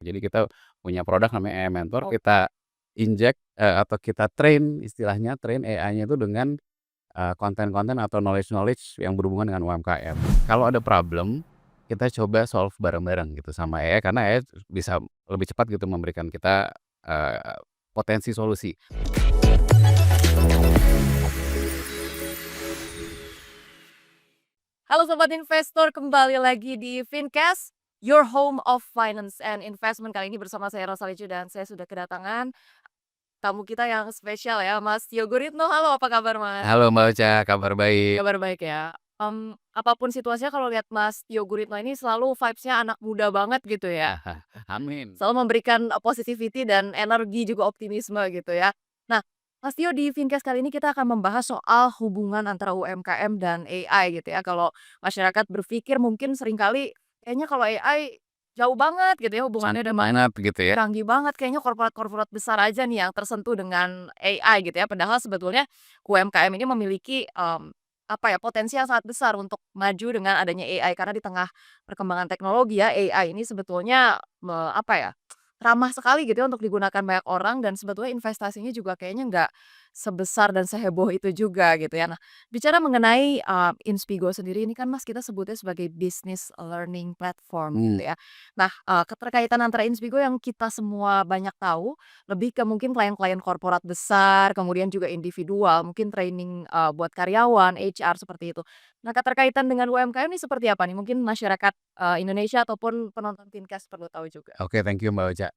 Jadi kita punya produk namanya AI Mentor, kita injek, atau kita train istilahnya, train AI-nya itu dengan, konten-konten atau knowledge-knowledge yang berhubungan dengan UMKM. Kalau ada problem, kita coba solve bareng-bareng gitu sama AI, karena AI bisa lebih cepat gitu memberikan kita, potensi solusi. Halo Sobat Investor, kembali lagi di Fincast, your home of finance and investment. Kali ini bersama saya Rosa Licu dan saya sudah kedatangan tamu kita yang spesial ya, Mas Tio Guritno. Halo, apa kabar Mas? Halo Mbak Ocha, kabar baik? Kabar baik ya. Apapun situasinya kalau lihat Mas Tio Guritno ini selalu vibes-nya anak muda banget gitu ya. Amin. Selalu memberikan positivity dan energi juga optimisme gitu ya. Nah, Mas Tio di Fincast kali ini kita akan membahas soal hubungan antara UMKM dan AI gitu ya. Kalau masyarakat berpikir mungkin seringkali kayaknya kalau AI jauh banget gitu ya hubungannya Canggih dengan banget gitu ya. canggih banget kayaknya korporat-korporat besar aja nih yang tersentuh dengan AI gitu ya. Padahal sebetulnya UMKM ini memiliki apa ya potensi yang sangat besar untuk maju dengan adanya AI karena di tengah perkembangan teknologi ya AI ini sebetulnya apa ya ramah sekali gitu ya untuk digunakan banyak orang dan sebetulnya investasinya juga kayaknya nggak sebesar dan seheboh itu juga gitu ya. Nah, bicara mengenai Inspigo sendiri ini kan Mas kita sebutnya sebagai business learning platform Mmm, gitu ya. Nah, keterkaitan antara Inspigo yang kita semua banyak tahu, lebih ke mungkin klien-klien korporat besar, kemudian juga individual, mungkin training, buat karyawan, HR seperti itu. Nah, keterkaitan dengan UMKM ini seperti apa nih? Mungkin masyarakat, Indonesia ataupun penonton Fincast perlu tahu juga. oke, thank you Mbak Ocha.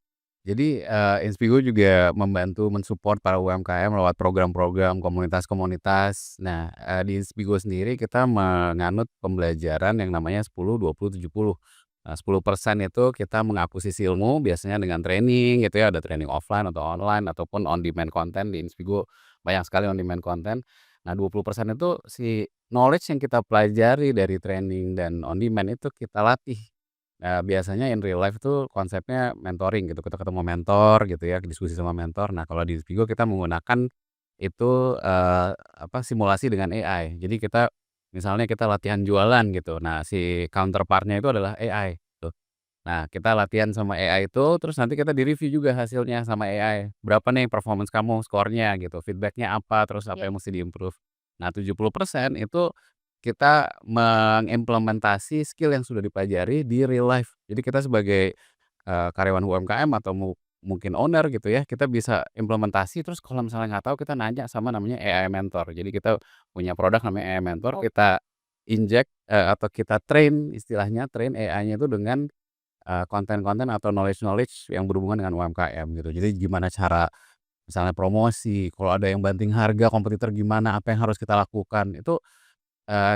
Jadi, Inspigo juga membantu men-support para UMKM lewat program-program, komunitas-komunitas. Nah, di Inspigo sendiri kita menganut pembelajaran yang namanya 10, 20, 70. Nah, 10% itu kita mengakuisisi ilmu biasanya dengan training gitu ya, ada training offline atau online ataupun on demand content di Inspigo, banyak sekali on demand content. Nah, 20% itu si knowledge yang kita pelajari dari training dan on demand itu kita latih. Biasanya in real life itu konsepnya mentoring gitu, kita ketemu mentor gitu ya, diskusi sama mentor. Nah, kalau di Vigo kita menggunakan itu, simulasi dengan AI. Jadi kita misalnya kita latihan jualan gitu, nah si counterpart-nya itu adalah AI tuh. Nah, kita latihan sama AI itu, terus nanti kita di-review juga hasilnya sama AI. Berapa nih performance kamu, skornya gitu, feedback-nya apa, terus apa Iya. yang mesti di-improve. Nah, 70% itu kita mengimplementasi skill yang sudah dipelajari di real life. Jadi kita sebagai, karyawan UMKM atau mungkin owner gitu ya, kita bisa implementasi terus kalau misalnya nggak tahu kita nanya sama namanya AI Mentor. Jadi kita punya produk namanya AI Mentor, Oh, kita injek, atau kita train istilahnya, train AI-nya itu dengan, konten-konten atau knowledge-knowledge yang berhubungan dengan UMKM gitu. Jadi gimana cara misalnya promosi, kalau ada yang banting harga kompetitor gimana, apa yang harus kita lakukan, itu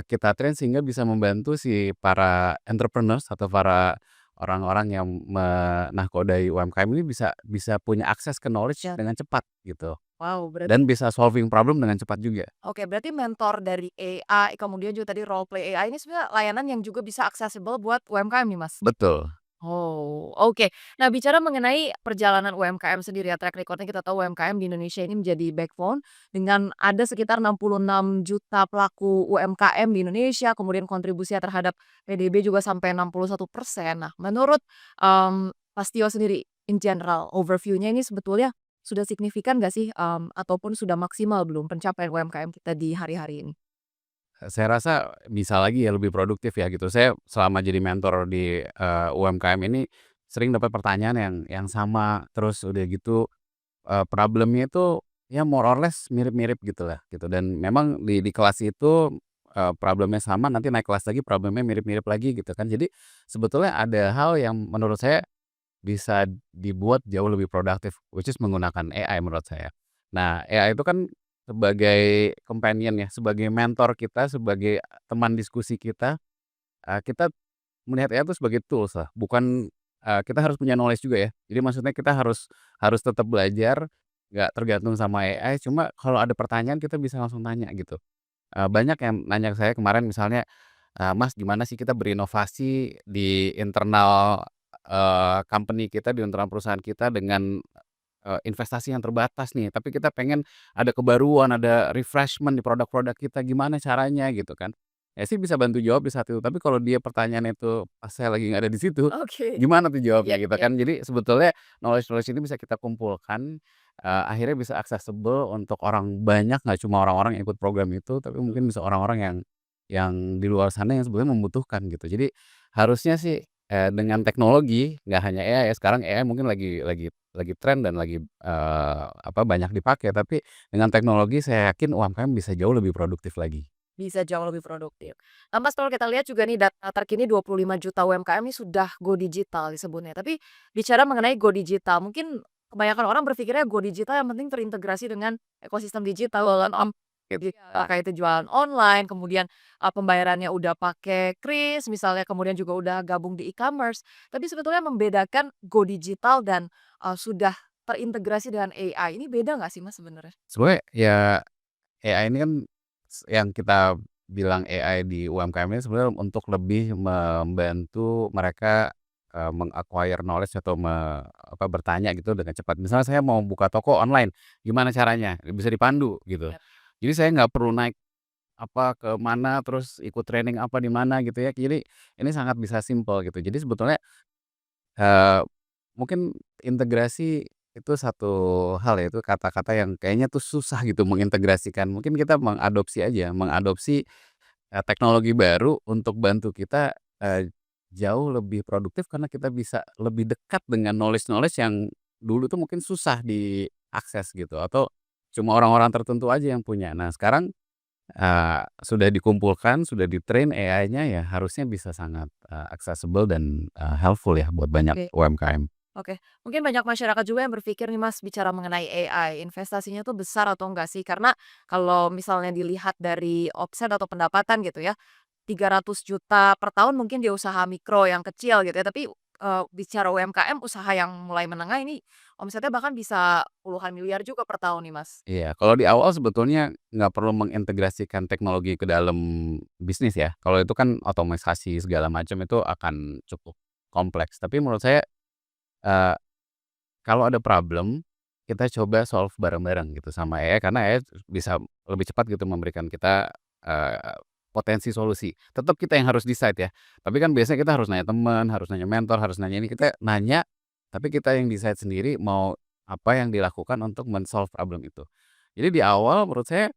kita train sehingga bisa membantu si para entrepreneurs atau para orang-orang yang menakodai UMKM ini bisa bisa punya akses ke knowledge ya. dengan cepat gitu, Wow, berarti dan bisa solving problem dengan cepat juga. oke, berarti mentor dari AI, kemudian juga tadi role play AI ini sebenarnya layanan yang juga bisa accessible buat UMKM nih, Mas? Betul. Oh, oke. Nah, bicara mengenai perjalanan UMKM sendiri ya, track record-nya kita tahu UMKM di Indonesia ini menjadi backbone dengan ada sekitar 66 juta pelaku UMKM di Indonesia, kemudian kontribusinya terhadap PDB juga sampai 61%. Nah, menurut, Mas Tio sendiri, in general, overview-nya ini sebetulnya sudah signifikan nggak sih, ataupun sudah maksimal belum pencapaian UMKM kita di hari-hari ini? Saya rasa bisa lagi ya lebih produktif ya gitu. Saya selama jadi mentor di, UMKM ini sering dapat pertanyaan yang sama, terus udah gitu, problemnya itu ya more or less mirip-mirip gitulah gitu, dan memang di kelas itu, problemnya sama, nanti naik kelas lagi problemnya mirip-mirip lagi gitu kan. Jadi sebetulnya ada hal yang menurut saya bisa dibuat jauh lebih produktif, which is menggunakan AI menurut saya. Nah, AI itu kan sebagai companion ya, sebagai mentor kita, sebagai teman diskusi kita, kita melihat AI itu sebagai tools lah, bukan, kita harus punya knowledge juga ya. Jadi maksudnya kita harus harus tetap belajar, nggak tergantung sama AI, cuma kalau ada pertanyaan kita bisa langsung tanya gitu. Banyak yang nanya ke saya kemarin misalnya, "Mas, gimana sih kita berinovasi di internal, company kita, di internal perusahaan kita dengan, investasi yang terbatas nih, tapi kita pengen ada kebaruan, ada refreshment di produk-produk kita, gimana caranya?" Gitu kan. Ya sih bisa bantu jawab di saat itu, tapi kalau dia pertanyaannya itu pas saya lagi nggak ada di situ, Oke. gimana tuh Iya jawabnya gitu iya. kan. Jadi sebetulnya knowledge-knowledge ini bisa kita kumpulkan, akhirnya bisa accessible untuk orang banyak, nggak cuma orang-orang yang ikut program itu, tapi mungkin bisa orang-orang yang di luar sana yang sebetulnya membutuhkan gitu. Jadi harusnya sih, dengan teknologi, nggak hanya AI ya, sekarang AI mungkin lagi tren dan lagi, banyak dipakai, tapi dengan teknologi saya yakin UMKM bisa jauh lebih produktif lagi. Bisa jauh lebih produktif. Nah, Mas, kalau kita lihat juga nih data terkini 25 juta UMKM ini sudah go digital disebutnya. Tapi bicara mengenai go digital, mungkin kebanyakan orang berpikirnya go digital yang penting terintegrasi dengan ekosistem digital, jualan gitu ya, kayak itu jualan online, kemudian, pembayarannya udah pakai kris misalnya, kemudian juga udah gabung di e-commerce. Tapi sebetulnya membedakan go digital dan, sudah terintegrasi dengan AI ini beda nggak sih, Mas, sebenarnya? Sebenarnya ya AI ini kan yang kita bilang AI di UMKM ini sebenarnya untuk lebih membantu mereka, meng-acquire knowledge atau bertanya gitu dengan cepat. Misalnya saya mau buka toko online, gimana caranya? Bisa dipandu gitu. Yap. Jadi saya nggak perlu naik ke mana, terus ikut training apa di mana gitu ya. Jadi ini sangat bisa simpel gitu. Jadi sebetulnya, eee, mungkin integrasi itu satu hal ya, itu kata-kata yang kayaknya tuh susah gitu mengintegrasikan. Mungkin kita mengadopsi aja, mengadopsi, teknologi baru untuk bantu kita, jauh lebih produktif karena kita bisa lebih dekat dengan knowledge-knowledge yang dulu tuh mungkin susah diakses gitu, atau cuma orang-orang tertentu aja yang punya. Nah sekarang, sudah dikumpulkan, sudah di-train AI-nya, ya harusnya bisa sangat, accessible dan, helpful ya buat banyak Oke. UMKM. Oke, mungkin banyak masyarakat juga yang berpikir nih Mas, bicara mengenai AI, investasinya tuh besar atau enggak sih? Karena kalau misalnya dilihat dari omset atau pendapatan gitu ya, 300 juta per tahun mungkin dia usaha mikro yang kecil gitu ya, tapi, bicara UMKM, usaha yang mulai menengah ini omsetnya bahkan bisa puluhan miliar juga per tahun nih Mas. Iya, kalau di awal sebetulnya nggak perlu mengintegrasikan teknologi ke dalam bisnis ya. Kalau itu kan otomatisasi segala macam itu akan cukup kompleks. Tapi menurut saya, eee, kalau ada problem, kita coba solve bareng-bareng gitu sama AI, karena AI bisa lebih cepat gitu memberikan kita, potensi solusi. Tetap kita yang harus decide ya, tapi kan biasanya kita harus nanya teman, harus nanya mentor, harus nanya ini, kita nanya, tapi kita yang decide sendiri mau apa yang dilakukan untuk men-solve problem itu. Jadi di awal menurut saya,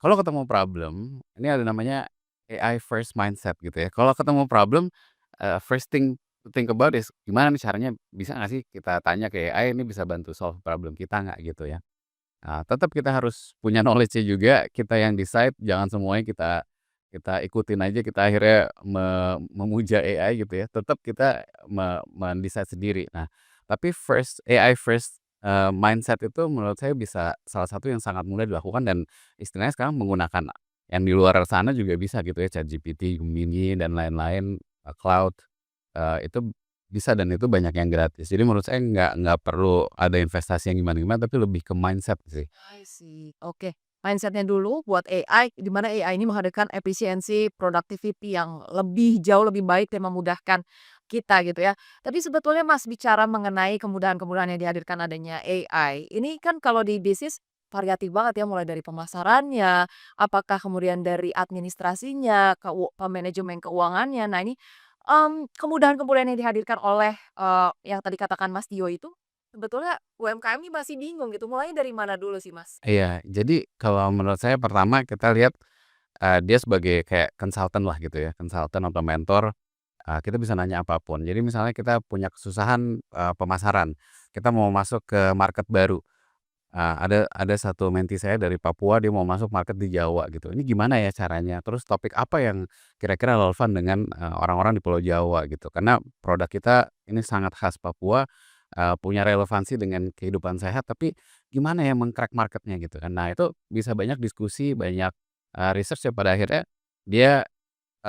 kalau ketemu problem, ini ada namanya AI first mindset gitu ya. Kalau ketemu problem, first thing to think about is gimana nih caranya, bisa nggak sih kita tanya ke AI ini bisa bantu solve problem kita nggak gitu ya. Nah, tetap kita harus punya knowledge-nya juga, kita yang decide, jangan semuanya kita kita ikutin aja, kita akhirnya memuja AI gitu ya. Tetap kita mendesain sendiri. Nah, tapi AI first, mindset itu menurut saya bisa salah satu yang sangat mudah dilakukan, dan istilahnya sekarang menggunakan yang di luar sana juga bisa gitu ya, ChatGPT, Gemini, dan lain-lain, Claude, itu bisa, dan itu banyak yang gratis. Jadi menurut saya nggak perlu ada investasi yang gimana-gimana, tapi lebih ke mindset sih. I see, oke. Mindset-nya dulu buat AI, di mana AI ini menghadirkan efisiensi, productivity yang jauh lebih baik dan memudahkan kita gitu ya. Tapi sebetulnya Mas, bicara mengenai kemudahan-kemudahan yang dihadirkan adanya AI, ini kan kalau di bisnis variatif banget ya, mulai dari pemasarannya, apakah kemudian dari administrasinya, manajemen keuangannya. Nah ini, kemudahan-kemudahan yang dihadirkan oleh, yang tadi katakan Mas Tio itu, sebetulnya UMKM ini masih bingung gitu, mulainya dari mana dulu sih, Mas? Iya, jadi kalau menurut saya pertama kita lihat, dia sebagai kayak konsultan lah gitu ya, konsultan atau mentor, kita bisa nanya apapun. Jadi misalnya kita punya kesusahan, pemasaran, kita mau masuk ke market baru, ada satu menti saya dari Papua, dia mau masuk market di Jawa gitu, ini gimana ya caranya? Terus topik apa yang kira-kira relevan dengan, orang-orang di Pulau Jawa gitu. Karena produk kita ini sangat khas Papua, punya relevansi dengan kehidupan sehat, tapi gimana ya meng-crack market-nya gitu kan. Nah itu bisa banyak diskusi, banyak, research ya, pada akhirnya dia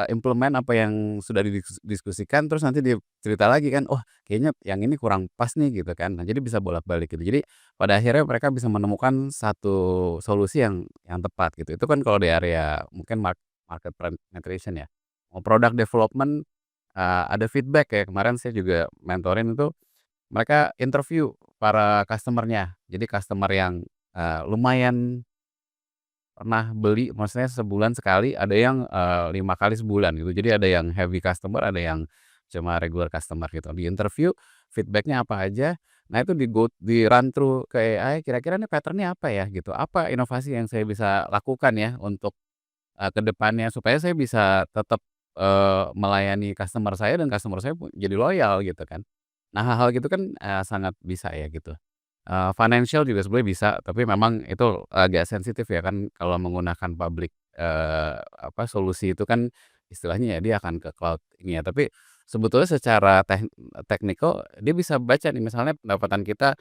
implement apa yang sudah didiskusikan, terus nanti dia cerita lagi kan, "Oh kayaknya yang ini kurang pas nih," gitu kan. Nah jadi bisa bolak-balik gitu. Jadi pada akhirnya mereka bisa menemukan satu solusi yang tepat gitu. Itu kan kalau di area mungkin market penetration ya. Mau product development, ada feedback ya, kemarin saya juga mentorin itu, mereka interview para customer-nya. Jadi customer yang, lumayan pernah beli maksudnya sebulan sekali, ada yang, 5 kali sebulan gitu. Jadi ada yang heavy customer, ada yang cuma regular customer gitu. Di interview, feedback-nya apa aja, nah itu di-run through ke AI, kira-kira nih pattern-nya apa ya gitu, apa inovasi yang saya bisa lakukan ya untuk, ke depannya supaya saya bisa tetap, melayani customer saya dan customer saya jadi loyal gitu kan. Nah hal-hal gitu kan, sangat bisa ya gitu. Financial juga sebenarnya bisa, tapi memang itu agak sensitif ya kan kalau menggunakan public, solusi itu kan istilahnya ya dia akan ke cloud ini ya. Tapi sebetulnya secara teknikal dia bisa baca nih misalnya pendapatan kita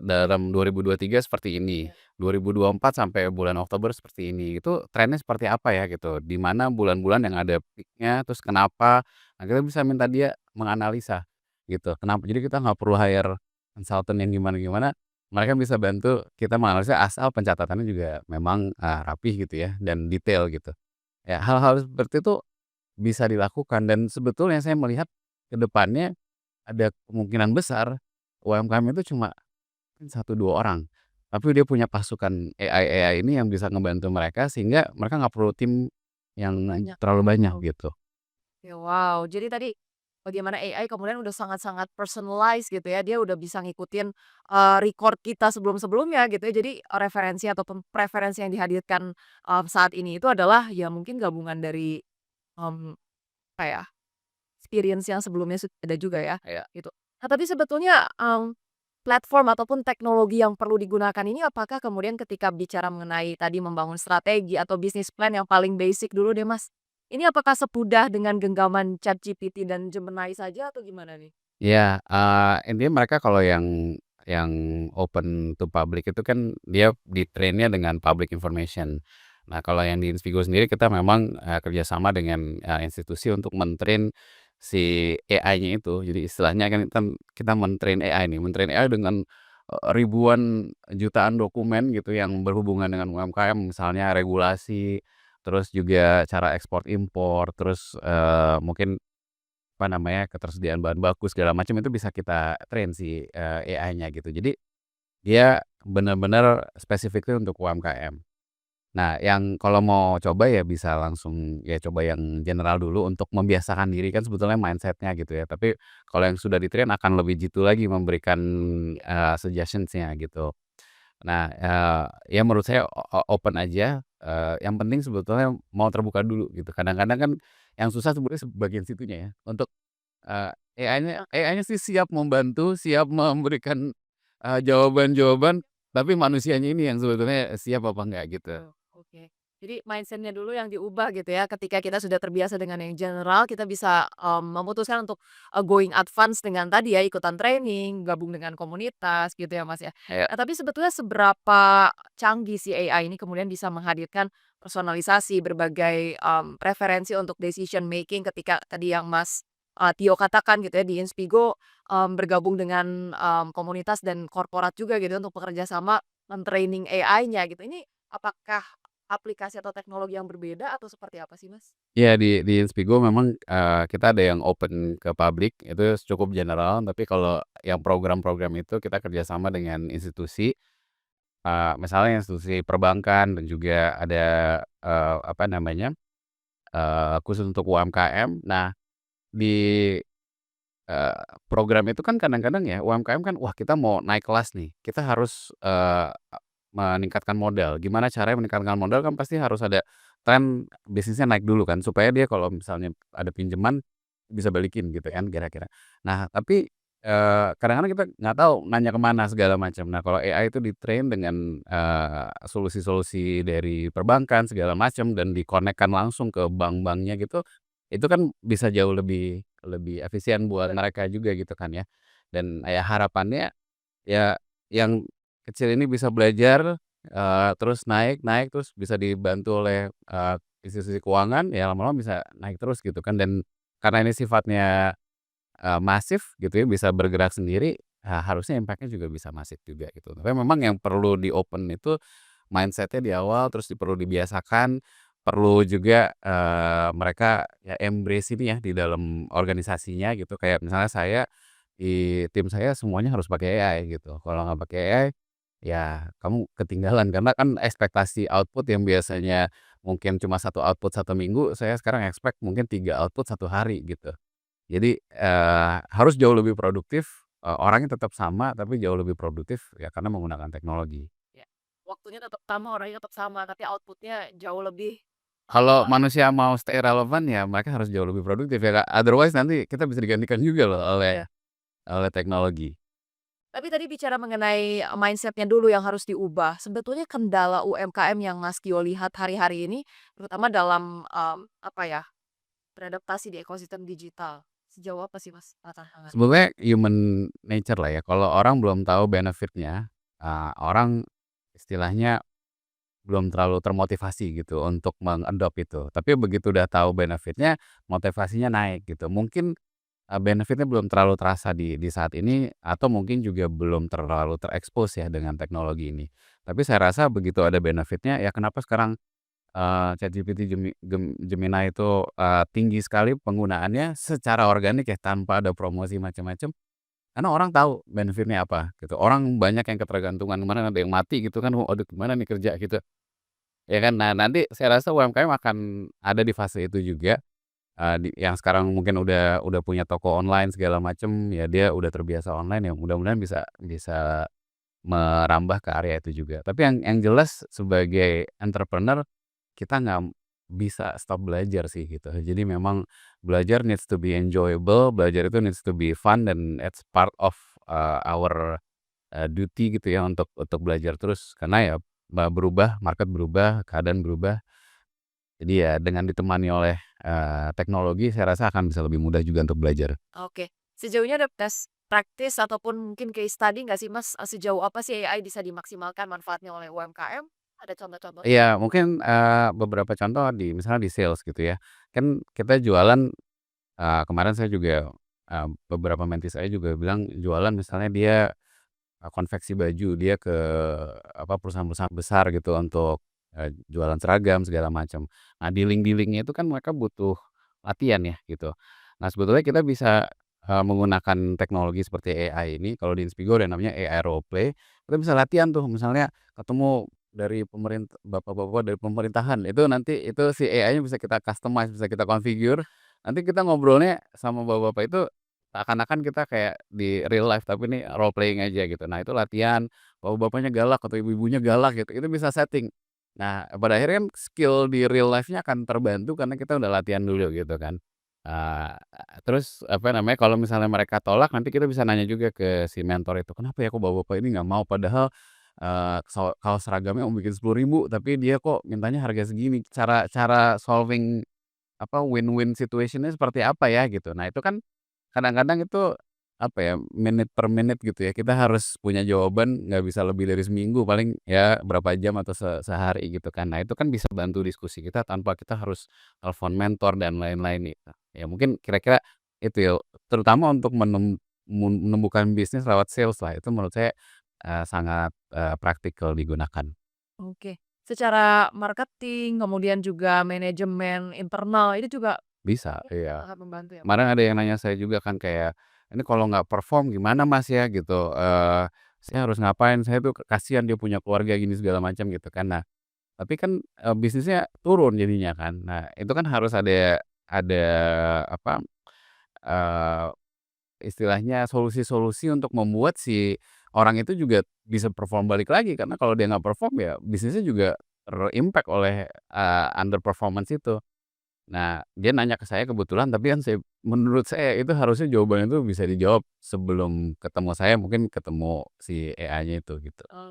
dalam 2023 seperti ini, Iya. 2024 sampai bulan Oktober seperti ini, itu trennya seperti apa ya gitu, di mana bulan-bulan yang ada peak-nya, terus kenapa. Nah kita bisa minta dia menganalisa gitu, kenapa jadi kita nggak perlu hire konsultan yang gimana-gimana, mereka bisa bantu kita menganalisa asal pencatatannya juga memang, rapih gitu ya dan detail gitu. Ya hal-hal seperti itu bisa dilakukan dan sebetulnya saya melihat ke depannya ada kemungkinan besar UMKM itu cuma 1, 2 orang, tapi dia punya pasukan AI-AI ini yang bisa ngebantu mereka sehingga mereka nggak perlu tim yang Banyak. terlalu banyak Oh. gitu. Oke, wow. Jadi tadi bagaimana AI kemudian udah sangat-sangat personalized gitu ya, dia udah bisa ngikutin, record kita sebelum-sebelumnya gitu ya. Jadi referensi ataupun preferensi yang dihadirkan, saat ini itu adalah ya mungkin gabungan dari, mmm, apa ya, experience yang sebelumnya sudah ada juga ya, Kayak gitu. Nah tapi sebetulnya, platform ataupun teknologi yang perlu digunakan ini apakah kemudian ketika bicara mengenai tadi membangun strategi atau bisnis plan yang paling basic dulu deh Mas, ini apakah semudah dengan genggaman ChatGPT dan Gemini saja atau gimana nih? iya, intinya mereka kalau yang open to public itu kan dia di-train-nya dengan public information. Nah, kalau yang di Inspigo sendiri kita memang, kerjasama dengan, institusi untuk men-train si AI-nya itu. Jadi istilahnya kan kita men-train AI nih, men-train AI dengan, ribuan, jutaan dokumen gitu yang berhubungan dengan UMKM, misalnya regulasi, terus juga cara ekspor impor, terus, mungkin apa namanya, ketersediaan bahan baku segala macam itu bisa kita train si, AI-nya gitu. Jadi dia benar-benar spesifiknya untuk UMKM. Nah, yang kalau mau coba ya bisa langsung ya coba yang general dulu untuk membiasakan diri kan sebetulnya mindset-nya gitu ya. Tapi kalau yang sudah di-train akan lebih jitu lagi memberikan, suggestions-nya gitu. Nah, ya menurut saya open aja, yang penting sebetulnya mau terbuka dulu gitu. Kadang-kadang kan yang susah sebenarnya bagian situnya ya, untuk AI-nya sih siap membantu, siap memberikan, jawaban-jawaban, tapi manusianya ini yang sebetulnya siap apa enggak gitu. Oh, oke. Jadi mindset-nya dulu yang diubah gitu ya, ketika kita sudah terbiasa dengan yang general, kita bisa, memutuskan untuk, going advance dengan tadi ya, ikutan training, gabung dengan komunitas gitu ya, Mas, ya. Kayak Nah, tapi sebetulnya seberapa canggih si AI ini kemudian bisa menghadirkan personalisasi, berbagai, preferensi untuk decision making ketika tadi yang Mas, Tio katakan gitu ya, di Inspigo, bergabung dengan, komunitas dan korporat juga gitu untuk bekerja sama men-training AI-nya gitu. Ini apakah aplikasi atau teknologi yang berbeda atau seperti apa sih, Mas? ya di Inspigo memang, kita ada yang open ke publik, itu cukup general, tapi kalau yang program-program itu kita kerjasama dengan institusi, misalnya institusi perbankan dan juga ada, apa namanya, khusus untuk UMKM. Nah, di program itu kan kadang-kadang ya UMKM kan, wah kita mau naik kelas nih, kita harus, meningkatkan modal. Gimana caranya meningkatkan modal kan pasti harus ada tren bisnisnya naik dulu kan, supaya dia kalau misalnya ada pinjaman bisa balikin gitu Ya. kan kira-kira. Nah tapi, kadang-kadang kita nggak tahu nanya ke mana segala macam. Nah kalau AI itu di-train dengan, solusi-solusi dari perbankan segala macam dan dikonekkan langsung ke bank-banknya gitu, itu kan bisa jauh lebih lebih efisien buat mereka juga gitu kan ya. Dan ya harapannya ya yang kecil ini bisa belajar, terus naik naik, terus bisa dibantu oleh, institusi keuangan, ya lama-lama bisa naik terus gitu kan. Dan karena ini sifatnya, masif gitu ya, bisa bergerak sendiri, harusnya impact-nya juga bisa masif juga gitu. Tapi memang yang perlu di-open itu mindset-nya di awal, terus perlu dibiasakan, perlu juga, mereka ya embrace ini ya di dalam organisasinya gitu. Kayak misalnya saya, di tim saya semuanya harus pakai AI gitu. Kalau nggak pakai AI ya kamu ketinggalan karena kan ekspektasi output yang biasanya mungkin cuma satu output 1 minggu, saya sekarang expect mungkin 3 output 1 hari gitu. Jadi, harus jauh lebih produktif, orangnya tetap sama tapi jauh lebih produktif ya karena menggunakan teknologi. Ya, waktunya tetap sama, orangnya tetap sama, tapi outputnya jauh lebih, Kalau eee, manusia mau stay relevan ya mereka harus jauh lebih produktif ya, Kak, otherwise nanti kita bisa digantikan juga loh oleh iya. oleh teknologi. Tapi tadi bicara mengenai, mindset-nya dulu yang harus diubah. Sebetulnya kendala UMKM yang Mas Gio lihat hari-hari ini, terutama dalam, apa ya, beradaptasi di ekosistem digital. Sejauh apa sih Mas tantangannya? Sebenarnya human nature lah ya, kalau orang belum tahu benefit-nya, orang istilahnya belum terlalu termotivasi gitu untuk meng-adopt itu. Tapi begitu udah tahu benefit-nya, motivasinya naik gitu. Mungkin, benefit-nya belum terlalu terasa di saat ini atau mungkin juga belum terlalu terekspos ya dengan teknologi ini. Tapi saya rasa begitu ada benefit-nya, ya kenapa sekarang, ChatGPT, Gemini itu, tinggi sekali penggunaannya secara organik ya tanpa ada promosi macam-macam. Karena orang tahu benefit-nya apa gitu. Orang banyak yang ketergantungan, kemarin ada yang mati gitu kan, "Waduh gimana nih kerja?" Gitu, ya kan. Nah nanti saya rasa UMKM akan ada di fase itu juga, yang sekarang mungkin udah punya toko online segala macam, ya dia udah terbiasa online ya mudah-mudahan bisa bisa merambah ke area itu juga. Tapi yang jelas sebagai entrepreneur kita nggak bisa stop belajar sih gitu. Jadi memang belajar needs to be enjoyable, belajar itu needs to be fun dan it's part of, our, duty gitu ya untuk belajar terus karena ya berubah, market berubah, keadaan berubah. Jadi ya dengan ditemani oleh, teknologi saya rasa akan bisa lebih mudah juga untuk belajar. Oke. Sejauh ini ada tes praktis ataupun mungkin case study nggak sih Mas, sejauh apa sih AI bisa dimaksimalkan manfaatnya oleh UMKM? Ada contoh-contohnya? Iya mungkin, beberapa contoh misalnya di sales gitu ya. Kan kita jualan, kemarin saya juga, beberapa menti saya juga bilang jualan misalnya dia konveksi baju, dia ke apa, perusahaan-perusahaan besar gitu untuk, jualan seragam segala macam. Nah, dealing-dealing-nya itu kan mereka butuh latihan ya gitu. Nah, sebetulnya kita bisa, menggunakan teknologi seperti AI ini, kalau di Inspigo ada namanya AI role play, kita bisa latihan tuh misalnya ketemu dari bapak-bapak dari pemerintahan, itu nanti itu si AI-nya bisa kita customize, bisa kita configure, nanti kita ngobrolnya sama bapak-bapak itu seakan-akan kita kayak di real life, tapi ini role playing aja gitu. Nah itu latihan, bapak-bapaknya galak atau ibu-ibunya galak gitu, itu bisa setting. Nah pada akhirnya kan skill di real life-nya akan terbantu karena kita udah latihan dulu gitu kan. Eee, terus apa namanya, kalau misalnya mereka tolak nanti kita bisa nanya juga ke si mentor itu, "Kenapa ya kok bapak-bapak ini nggak mau? Padahal, kaos seragamnya Om bikin 10.000 tapi dia kok mintanya harga segini." Cara cara solving apa, win-win situation-nya seperti apa ya gitu. Nah itu kan kadang-kadang itu, apa ya, menit per menit gitu ya, kita harus punya jawaban nggak bisa lebih dari seminggu, paling ya berapa jam atau sehari gitu kan. Nah itu kan bisa bantu diskusi kita tanpa kita harus telepon mentor dan lain-lain gitu. Ya mungkin kira-kira itu ya, terutama untuk menemukan bisnis lewat sales lah, itu menurut saya, sangat, praktikal digunakan. Oke. Secara marketing, kemudian juga manajemen internal, ini juga Bisa, iya. sangat membantu ya, Mas? Kemarin ada yang nanya saya juga kan kayak, "Ini kalau nggak perform gimana Mas ya?" Gitu, "Saya harus ngapain? Saya tuh kasihan dia punya keluarga gini segala macam," gitu kan. Nah, tapi kan, bisnisnya turun jadinya kan. Nah, itu kan harus ada apa, eee, istilahnya solusi-solusi untuk membuat si orang itu juga bisa perform balik lagi, karena kalau dia nggak perform ya bisnisnya juga ter-impact oleh, underperformance itu. Nah, dia nanya ke saya kebetulan, tapi kan menurut saya itu harusnya jawabannya itu bisa dijawab sebelum ketemu saya, mungkin ketemu si AI-nya itu, gitu. Eee,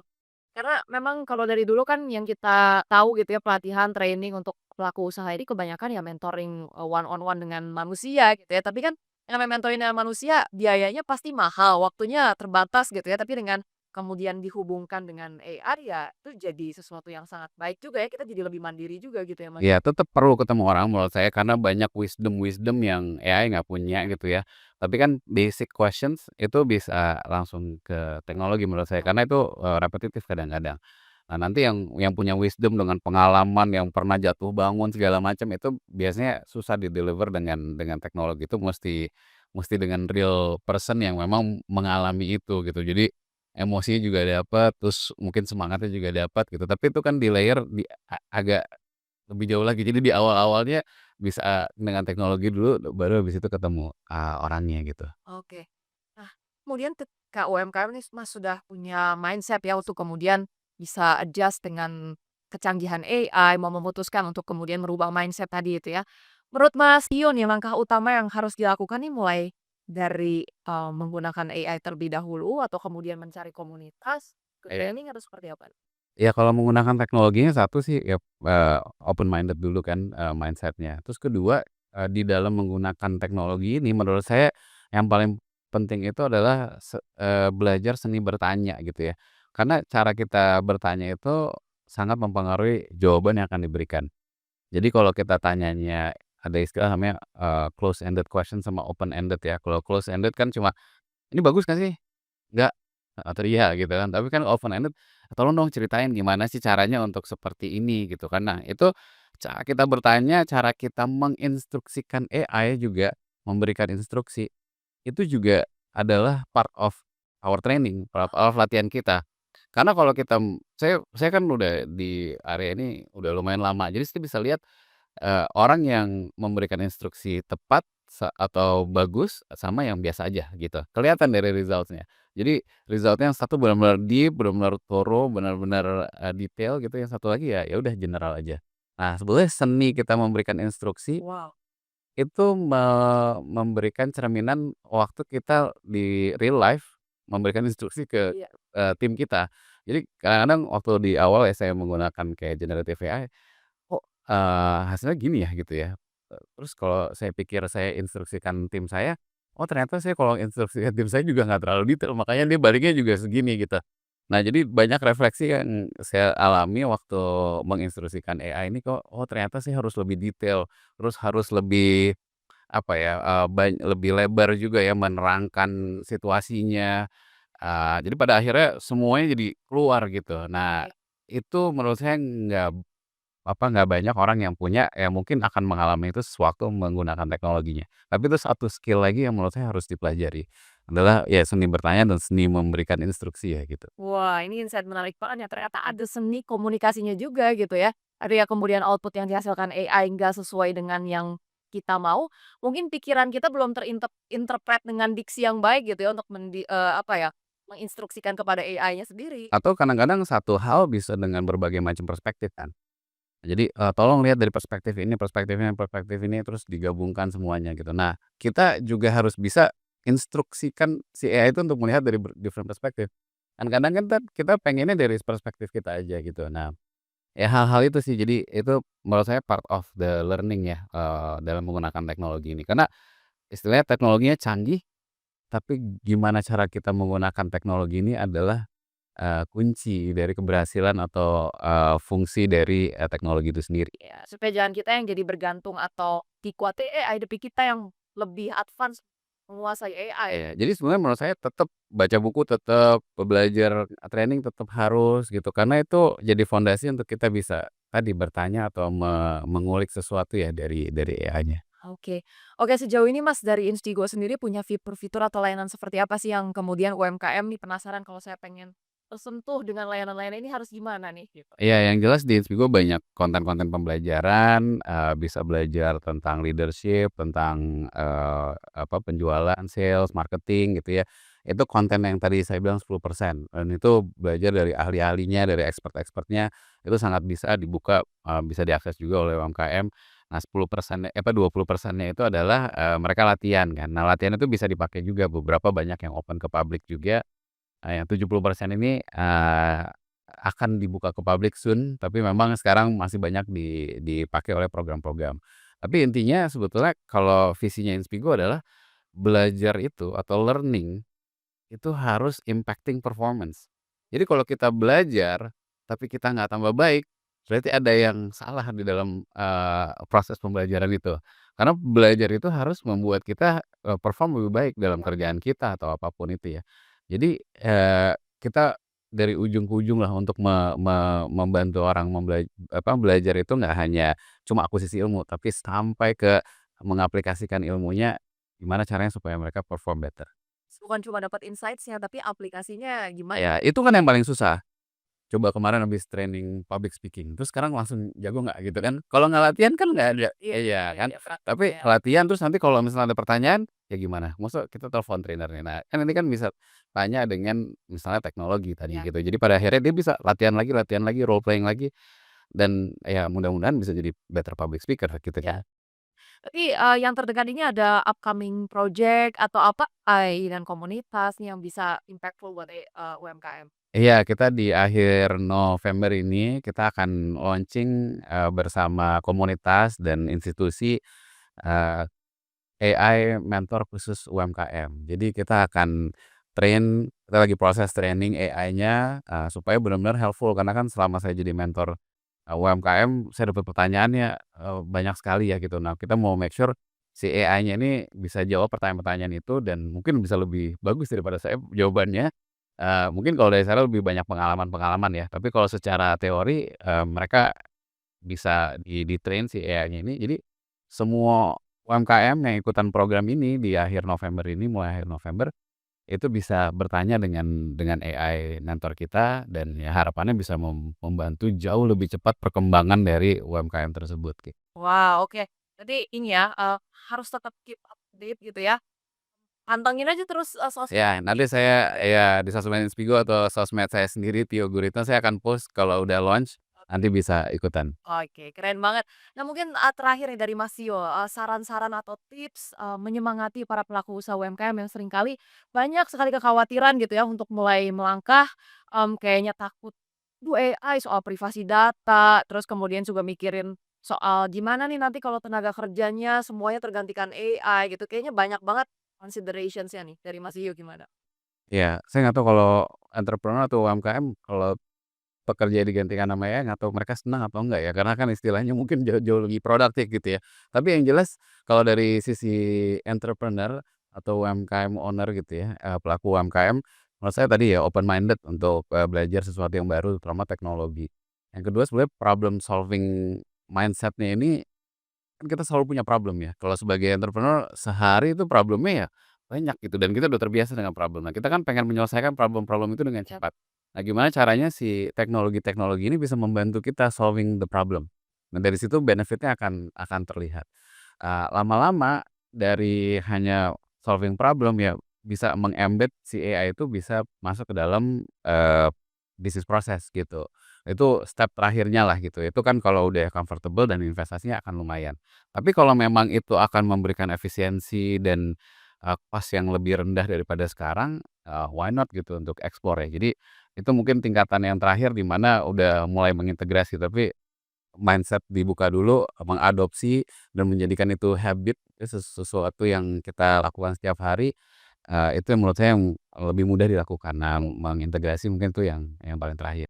karena memang kalau dari dulu kan yang kita tahu gitu ya, pelatihan, training untuk pelaku usaha ini kebanyakan ya mentoring, one on one dengan manusia gitu ya. Tapi kan yang namanya mentoring dengan manusia biayanya pasti mahal, waktunya terbatas gitu ya. Tapi dengan kemudian dihubungkan dengan AI ya itu jadi sesuatu yang sangat baik juga ya, kita jadi lebih mandiri juga gitu ya, Mas. Ya tetap perlu ketemu orang menurut saya karena banyak wisdom-wisdom yang AI nggak punya gitu ya. Tapi kan basic questions itu bisa langsung ke teknologi menurut saya karena itu, repetitif kadang-kadang. Nah nanti yang punya wisdom dengan pengalaman yang pernah jatuh bangun segala macam itu biasanya susah di-deliver dengan teknologi, itu mesti mesti dengan real person yang memang mengalami itu gitu. Jadi emosinya juga dapet, terus mungkin semangatnya juga dapat gitu. Tapi itu kan di layer agak lebih jauh lagi. Jadi di awal-awalnya bisa dengan teknologi dulu, baru habis itu ketemu, orangnya gitu. Oke. Nah, kemudian ketika UMKM ini Mas sudah punya mindset ya untuk kemudian bisa adjust dengan kecanggihan AI, mau memutuskan untuk kemudian merubah mindset tadi itu ya. Menurut Mas Tio nih langkah utama yang harus dilakukan nih mulai dari, menggunakan AI terlebih dahulu atau kemudian mencari komunitas, ke Iya. training atau seperti apa? Ya kalau menggunakan teknologinya satu sih ya, open minded dulu kan, mindset-nya. Terus kedua, di dalam menggunakan teknologi ini menurut saya yang paling penting itu adalah belajar seni bertanya gitu ya. Karena cara kita bertanya itu sangat mempengaruhi jawaban yang akan diberikan. Jadi kalau kita tanyanya ada istilah namanya, close ended question sama open ended ya. Kalau close ended kan cuma, "Ini bagus nggak sih?" "Enggak," atau "Iya," gitu kan. Tapi kan open ended, "Tolong dong ceritain gimana sih caranya untuk seperti ini," gitu kan. Nah itu cara kita bertanya, cara kita menginstruksikan AI juga, memberikan instruksi, itu juga adalah part of our training, part of latihan kita. Karena kalau kita saya kan udah di area ini udah lumayan lama, jadi saya bisa lihat orang yang memberikan instruksi tepat atau bagus sama yang biasa aja gitu, kelihatan dari results-nya. Jadi result-nya yang satu benar-benar deep, benar-benar thorough, benar-benar, detail gitu, yang satu lagi ya udah general aja. Nah sebetulnya seni kita memberikan instruksi Wow, itu memberikan cerminan waktu kita di real life memberikan instruksi ke, iya. tim kita. Jadi kadang-kadang waktu di awal ya saya menggunakan kayak generative AI, kok, hasilnya gini ya gitu ya. Terus kalau saya pikir saya instruksikan tim saya, oh ternyata saya kalau instruksikan tim saya juga nggak terlalu detail, makanya dia baliknya juga segini gitu. Nah jadi banyak refleksi yang saya alami waktu menginstruksikan AI ini kok, oh ternyata saya harus lebih detail, terus harus lebih apa ya, lebih lebar juga ya menerangkan situasinya, jadi pada akhirnya semuanya jadi keluar gitu. Nah Oke. itu menurut saya nggak banyak orang yang punya, yang mungkin akan mengalami itu sewaktu menggunakan teknologinya. Tapi itu satu skill lagi yang menurut saya harus dipelajari, adalah ya seni bertanya dan seni memberikan instruksi ya gitu. Wah, ini insight menarik banget ya, ternyata ada seni komunikasinya juga gitu ya. Ada ya kemudian output yang dihasilkan AI nggak sesuai dengan yang kita mau, mungkin pikiran kita belum interpret dengan diksi yang baik gitu ya untuk apa ya, menginstruksikan kepada AI-nya sendiri. Atau kadang-kadang satu hal bisa dengan berbagai macam perspektif kan. Jadi, tolong lihat dari perspektif ini, terus digabungkan semuanya gitu. Nah, kita juga harus bisa instruksikan si AI itu untuk melihat dari different perspektif. Kan kadang kan kita pengennya dari perspektif kita aja gitu. Nah, ya hal-hal itu sih, jadi itu menurut saya part of the learning ya, dalam menggunakan teknologi ini. Karena istilahnya teknologinya canggih, tapi gimana cara kita menggunakan teknologi ini adalah, kunci dari keberhasilan atau, fungsi dari, teknologi itu sendiri. Ya, supaya jangan kita yang jadi bergantung atau dikuatin AI, tapi kita yang lebih advance menguasai AI. Iya, jadi sebenarnya menurut saya tetap baca buku, tetap belajar training tetap harus gitu, karena itu jadi fondasi untuk kita bisa tadi bertanya atau mengulik sesuatu ya dari AI-nya. Oke. Oke, sejauh ini Mas dari Instigo sendiri punya fitur-fitur atau layanan seperti apa sih yang kemudian UMKM nih penasaran kalau saya pengen tersentuh dengan layanan-layanan ini harus gimana nih gitu? Iya, yang jelas di Inspigo banyak konten-konten pembelajaran, bisa belajar tentang leadership, tentang, apa, penjualan, sales, marketing gitu ya. Itu konten yang tadi saya bilang 10% dan itu belajar dari ahli-ahlinya, dari expert-expertnya, itu sangat bisa dibuka, bisa diakses juga oleh UMKM. Nah 10% apa 20%-nya itu adalah, mereka latihan kan. Nah latihan itu bisa dipakai juga, beberapa banyak yang open ke publik juga. Yang 70% ini, akan dibuka ke publik soon, tapi memang sekarang masih banyak dipakai oleh program-program. Tapi intinya sebetulnya kalau visinya Inspigo adalah belajar itu atau learning itu harus impacting performance. Jadi kalau kita belajar, tapi kita nggak tambah baik, berarti ada yang salah di dalam, proses pembelajaran itu. Karena belajar itu harus membuat kita, perform lebih baik dalam kerjaan kita atau apapun itu ya. Jadi, kita dari ujung ke ujung lah untuk membantu orang belajar itu nggak hanya cuma akuisisi ilmu, tapi sampai ke mengaplikasikan ilmunya, gimana caranya supaya mereka perform better. Bukan cuma dapat insights-nya, tapi aplikasinya gimana? Ya itu kan yang paling susah. Coba kemarin habis training public speaking, terus sekarang langsung jago nggak gitu kan. Kalau nggak latihan kan nggak ada Iya, iya nggak kan. ada Tapi prakteknya. latihan terus nanti kalau misalnya ada pertanyaan, ya gimana? Masa kita telepon trainernya. Nah, kan ini kan bisa tanya dengan misalnya teknologi tadi Iya, gitu. Jadi pada akhirnya dia bisa latihan lagi, role playing lagi, dan ya mudah-mudahan bisa jadi better public speaker gitu iya. kan. Tapi, yang terdekat ini ada upcoming project atau apa, dan komunitas nih yang bisa impactful buat UMKM? Iya, kita di akhir November ini kita akan launching, bersama komunitas dan institusi, eee AI mentor khusus UMKM. Jadi kita akan kita lagi proses training AI-nya, supaya benar-benar helpful karena kan selama saya jadi mentor, UMKM saya dapat pertanyaannya, banyak sekali ya gitu. Nah kita mau make sure si AI-nya ini bisa jawab pertanyaan-pertanyaan itu dan mungkin bisa lebih bagus daripada saya jawabannya. Mungkin kalau dari saya lebih banyak pengalaman-pengalaman ya, tapi kalau secara teori, mereka bisa di-train si AI-nya ini, jadi semua UMKM yang ikutan program ini di akhir November ini, mulai akhir November, itu bisa bertanya dengan AI mentor kita dan ya harapannya bisa membantu jauh lebih cepat perkembangan dari UMKM tersebut, gitu. Wow, oke. Jadi ini ya, harus tetap keep update gitu ya, pantengin aja terus, sosmed Ya, nanti saya ya di sosmed Inspigo atau sosmed saya sendiri, Tio Guritno, saya akan post kalau udah launch, nanti bisa ikutan. Oke, keren banget. Nah mungkin, terakhir nih dari Mas Tio, saran-saran atau tips, menyemangati para pelaku usaha UMKM yang seringkali banyak sekali kekhawatiran gitu ya untuk mulai melangkah, kayaknya takut, "Duh AI soal privasi data," terus kemudian juga mikirin soal gimana nih nanti kalau tenaga kerjanya semuanya tergantikan AI gitu, kayaknya banyak banget considerations-nya nih, dari Mas Tio gimana? Ya, saya nggak tahu kalau entrepreneur atau UMKM kalau pekerja digantikan sama AI nggak tahu mereka senang atau enggak ya, karena kan istilahnya mungkin jauh jauh lebih produktif gitu ya. Tapi yang jelas kalau dari sisi entrepreneur atau UMKM owner gitu ya, pelaku UMKM, menurut saya tadi ya open minded untuk, belajar sesuatu yang baru terutama teknologi. Yang kedua sebenarnya problem solving mindset-nya ini kan kita selalu punya problem ya. Kalau sebagai entrepreneur sehari itu problemnya ya banyak gitu dan kita udah terbiasa dengan problem. Nah, kita kan pengen menyelesaikan problem-problem itu dengan Yap. cepat. Nah, gimana caranya si teknologi-teknologi ini bisa membantu kita solving the problem. Nah, dari situ benefitnya akan terlihat. Lama-lama dari hanya solving problem ya bisa meng-embed si AI itu bisa masuk ke dalam, bisnis proses gitu. Itu step terakhirnya lah gitu. Itu kan kalau udah comfortable dan investasinya akan lumayan. Tapi kalau memang itu akan memberikan efisiensi dan, cost yang lebih rendah daripada sekarang, why not gitu untuk explore ya. Jadi itu mungkin tingkatan yang terakhir di mana udah mulai mengintegrasi, tapi mindset dibuka dulu, mengadopsi dan menjadikan itu habit, itu sesuatu yang kita lakukan setiap hari, itu yang menurut saya yang lebih mudah dilakukan. Nah, mengintegrasi mungkin itu yang paling terakhir.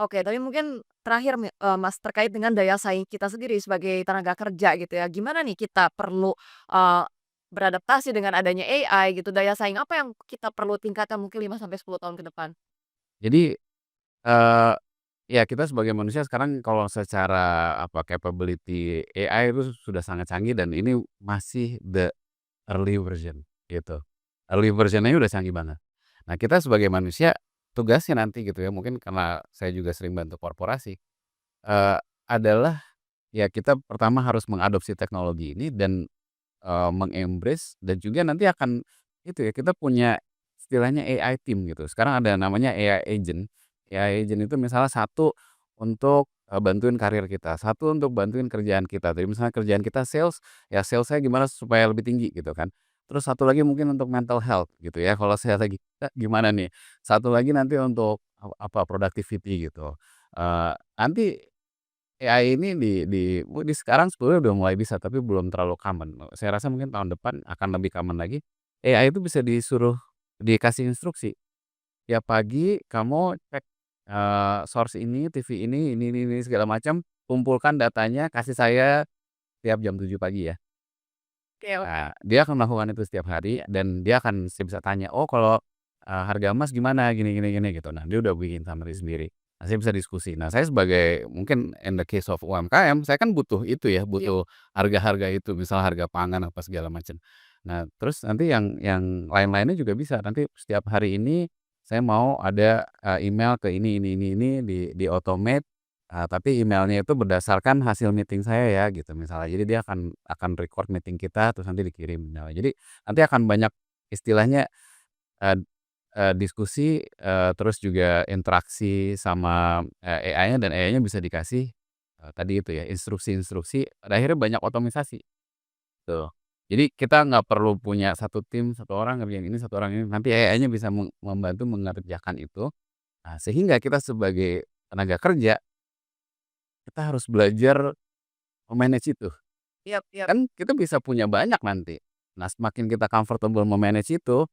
Oke, tapi mungkin terakhir Mas, terkait dengan daya saing kita sendiri sebagai tenaga kerja gitu ya. Gimana nih kita perlu, eee, beradaptasi dengan adanya AI gitu, daya saing apa yang kita perlu tingkatkan mungkin 5 sampai 10 tahun ke depan? Jadi, eee, ya kita sebagai manusia sekarang kalau secara apa, capability AI itu sudah sangat canggih dan ini masih the early version gitu. Early version-nya udah canggih banget. Nah, kita sebagai manusia tugasnya nanti gitu ya, mungkin karena saya juga sering bantu korporasi, adalah ya kita pertama harus mengadopsi teknologi ini dan meng-embrace dan juga nanti akan itu ya, kita punya istilahnya AI team gitu. Sekarang ada namanya AI agent. AI agent itu misalnya satu untuk, bantuin karir kita, satu untuk bantuin kerjaan kita. Jadi misalnya kerjaan kita sales, ya sales-nya gimana supaya lebih tinggi gitu kan. Terus satu lagi mungkin untuk mental health gitu ya, kalau saya lagi gimana nih. Satu lagi nanti untuk apa, productivity gitu. Nanti AI ini di sekarang sebetulnya udah mulai bisa, tapi belum terlalu common. Saya rasa mungkin tahun depan akan lebih common lagi. AI itu bisa dikasih instruksi, "Tiap pagi kamu cek, source ini, TV ini, segala macam, kumpulkan datanya, kasih saya tiap jam 7 pagi ya." Oke, oke. Nah, dia akan melakukan itu setiap hari dan dia akan bisa tanya, "Oh kalau, harga emas gimana? Gini," gitu. Nah, dia udah bikin summary sendiri. Nah, saya bisa diskusi. Nah, saya sebagai mungkin in the case of UMKM, saya kan butuh itu ya, Iya. butuh harga-harga itu, misal harga pangan apa segala macam. Nah, terus nanti yang lain-lainnya juga bisa, nanti setiap hari ini saya mau ada, email ke ini di-automate, tapi emailnya itu berdasarkan hasil meeting saya ya gitu misalnya. Jadi dia akan record meeting kita terus nanti dikirim. Nah, jadi nanti akan banyak istilahnya, eee diskusi, terus juga interaksi sama, AI-nya dan AI-nya bisa dikasih, tadi itu ya instruksi-instruksi, pada akhirnya banyak otomisasi. Tuh. Jadi kita nggak perlu punya satu tim, satu orang ngerjain ini, satu orang ini, nanti AI-nya bisa membantu mengerjakan itu. Nah, sehingga kita sebagai tenaga kerja, kita harus belajar me-manage itu. Yap, yap. Kan kita bisa punya banyak nanti. Nah, semakin kita comfortable me-manage itu,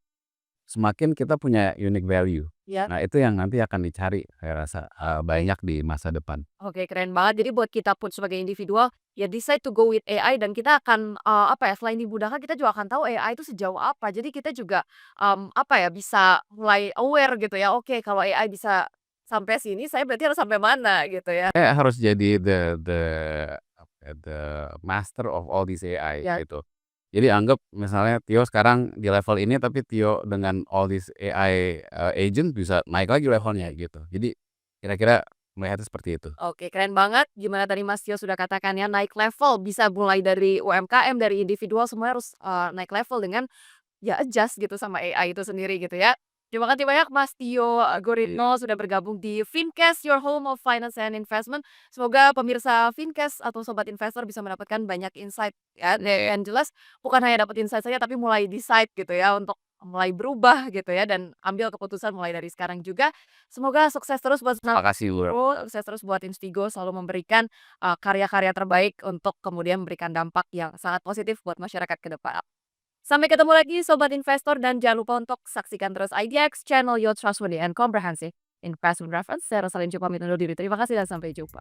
semakin kita punya unique value. Ya. Nah, itu yang nanti akan dicari saya rasa, banyak di masa depan. Oke, keren banget. Jadi buat kita pun sebagai individual, ya decide to go with AI dan kita akan, apa ya, selain dimudahkan kita juga akan tahu AI itu sejauh apa. Jadi kita juga, apa ya, bisa mulai aware gitu ya, oke kalau AI bisa sampai sini, saya berarti harus sampai mana gitu ya. Harus jadi apa ya, the master of all this AI Ya. gitu. Jadi anggap misalnya Tio sekarang di level ini, tapi Tio dengan all this AI, agent bisa naik lagi levelnya gitu. Jadi kira-kira melihatnya seperti itu. Oke, keren banget. Gimana tadi Mas Tio sudah katakan ya, naik level bisa mulai dari UMKM, dari individual semua harus, naik level dengan ya adjust gitu sama AI itu sendiri gitu ya. Terima kasih banyak Mas Tio I Guritno sudah bergabung di Fincast, your home of finance and investment. Semoga pemirsa Fincast atau sobat investor bisa mendapatkan banyak insight ya, dan jelas bukan hanya dapat insight saja tapi mulai decide gitu ya untuk mulai berubah gitu ya dan ambil keputusan mulai dari sekarang juga. Semoga sukses terus buat makasih sukses terus buat Instigo selalu memberikan, karya-karya terbaik untuk kemudian memberikan dampak yang sangat positif buat masyarakat ke depan. Sampai ketemu lagi Sobat Investor dan jangan lupa untuk saksikan terus IDX channel Your Trustworthy and Comprehensive Investment Reference. Saya Rosalyn Cu pamit undur diri. Terima kasih dan sampai jumpa.